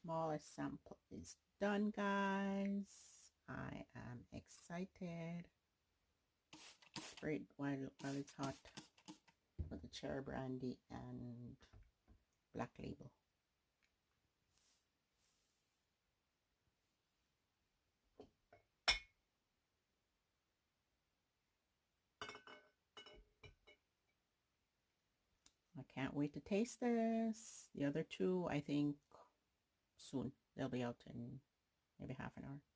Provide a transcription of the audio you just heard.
smallest sample is done, guys. I am excited. Spray it while it's hot with the cherry brandy and Black Label. I can't wait to taste this. The other two, I think soon. They'll be out in maybe half an hour.